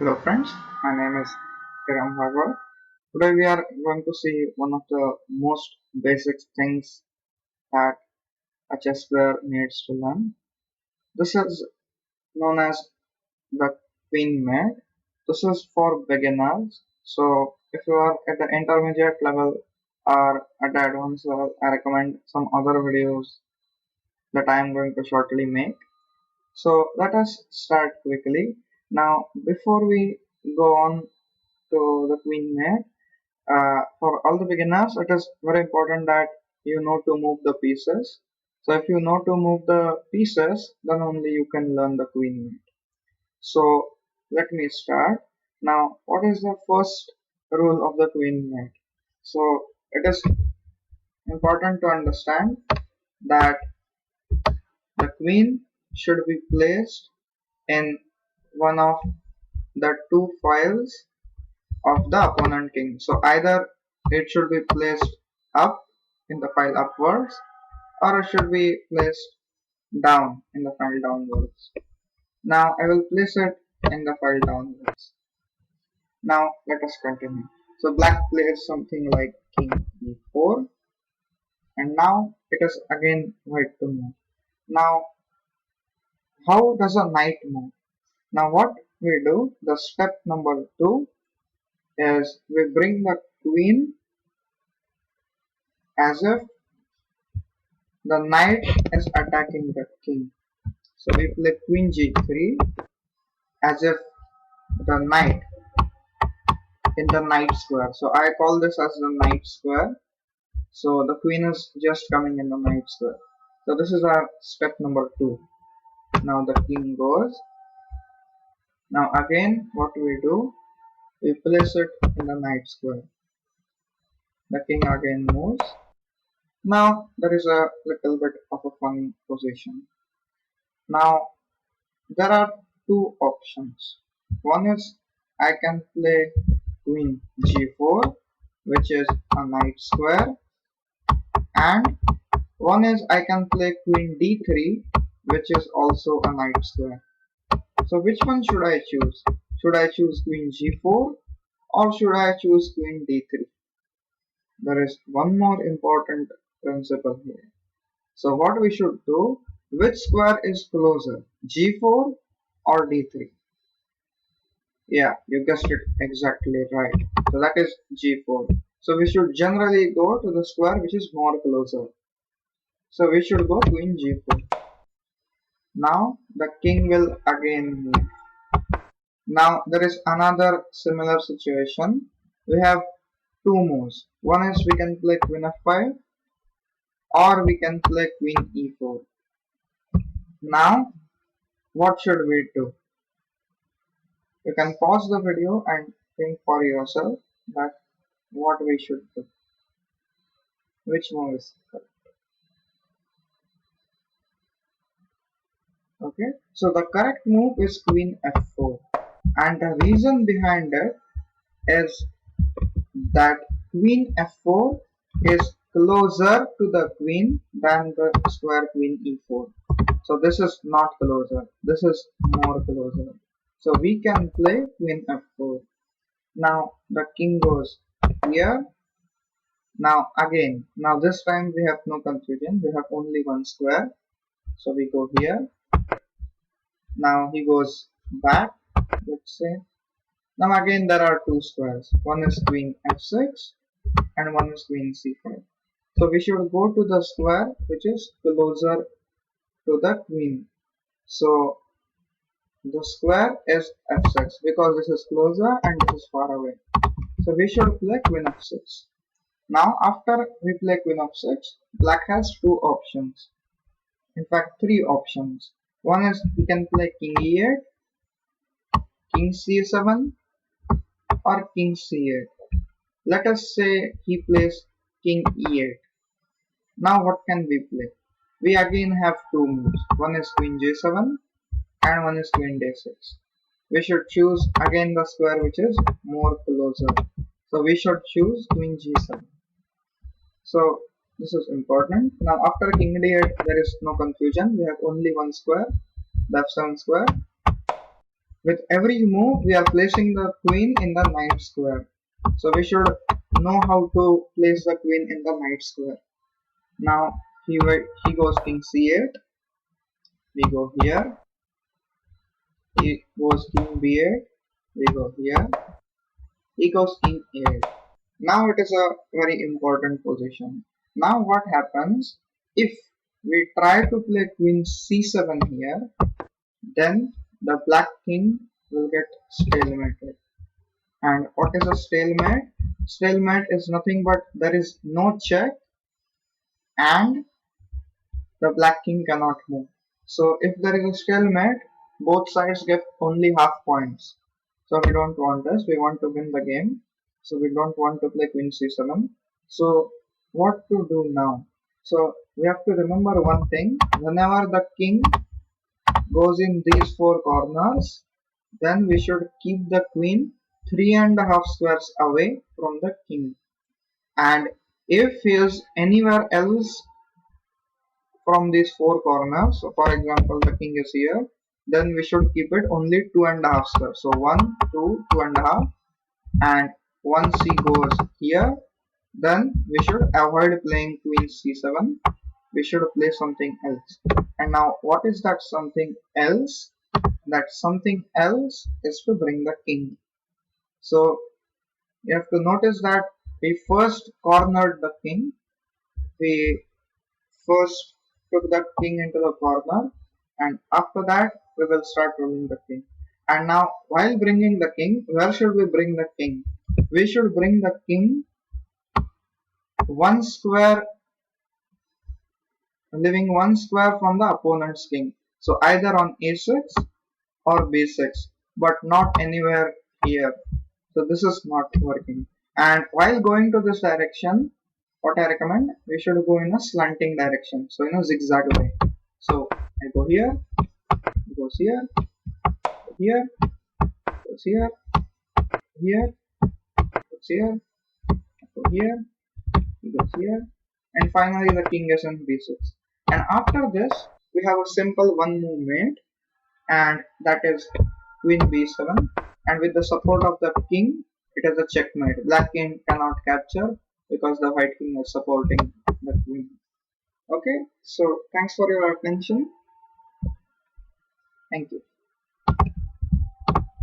Hello friends, my name is Kiran Bhagwat. Today we are going to see one of the most basic things that a chess player needs to learn. This is known as the queen mate. This is for beginners. So if you are at the intermediate level or at the advanced level, I recommend some other videos that I am going to shortly make. So let us start quickly. Now before we go on to the queen mate, for all the beginners, it is very important that you know to move the pieces. So if you know to move the pieces, then only you can learn the queen mate. So let me start. Now, what is the first rule of the queen mate? So it is important to understand that the queen should be placed in one of the two files of the opponent king. So either it should be placed up in the file upwards, or it should be placed down in the file downwards. Now I will place it in the file downwards. Now let us continue. So black plays something like king e4, and now it is again white to move. Now how does a knight move? Now what we do, the step number 2 is we bring the queen as if the knight is attacking the king. So we play queen g3 as if the knight in the knight square. So I call this as the knight square. So the queen is just coming in the knight square. So this is our step number 2. Now the king goes. Now again what we do, we place it in the knight square. The king again moves. Now there is a little bit of a funny position. Now there are two options. One is I can play queen g4, which is a knight square, and one is I can play queen d3, which is also a knight square. So which one should I choose? Should I choose queen g4 or should I choose queen d3? There is one more important principle here. So what we should do, which square is closer, g4 or d3? Yeah, you guessed it exactly right. So that is g4. So we should generally go to the square which is more closer. So we should go queen g4. Now the king will again move. Now there is another similar situation. We have two moves. One is we can play queen f5 or we can play queen e4. Now what should we do? You can pause the video and think for yourself that what we should do. Which move is correct? Okay, so the correct move is queen f4, and the reason behind it is that queen f4 is closer to the queen than the square queen e4. So this is not closer, this is more closer. So we can play queen f4. Now the king goes here. Now again, now this time we have no confusion, we have only one square. So we go here. Now he goes back, let's say. Now again there are two squares. One is queen f6 and one is queen c5. So we should go to the square which is closer to the queen. So the square is f6 because this is closer and this is far away. So we should play queen f6. Now after we play queen f6, black has two options. In fact, three options. One is he can play king e8, king c7 or king c8. Let us say he plays king e8. Now what can we play? We again have two moves. One is queen j7 and one is queen d6. We should choose again the square which is more closer. So we should choose queen g7. So this is important. Now after king d8 there is no confusion. We have only one square, the f7 square. with every move we are placing the queen in the knight square. So we should know how to place the queen in the knight square. Now he goes king c8, we go here, he goes king b8, we go here, he goes king a8. Now it is a very important position. Now what happens if we try to play queen c7 here, then the black king will get stalemated. And what is a stalemate? Stalemate is nothing but there is no check and the black king cannot move. So if there is a stalemate, both sides get only half points. So we don't want this, we want to win the game. So we don't want to play queen c7. So what to do now? So we have to remember one thing, whenever the king goes in these four corners, then we should keep the queen 3.5 squares away from the king. And if he is anywhere else from these four corners, so for example the king is here, then we should keep it only 2.5 squares. So 1, 2, 2.5, and once he goes here, then we should avoid playing queen c7. We should play something else. And now what is that something else? That something else is to bring the king. So you have to notice that we first cornered the king. We first took the king into the corner, and after that we will start ruling the king. And now while bringing the king, where should we bring the king? We should bring the king one square, leaving one square from the opponent's king. So either on a6 or b6, but not anywhere here. So this is not working. And while going to this direction, what I recommend, we should go in a slanting direction, so in a zigzag way. So I go here, he goes here, go here, goes here, here, goes here, go here, he goes here, and finally the king is in b6. And after this, we have a simple one movement, and that is queen b7. And with the support of the king, it is a checkmate. Black king cannot capture because the white king is supporting the queen. Okay, so thanks for your attention. Thank you.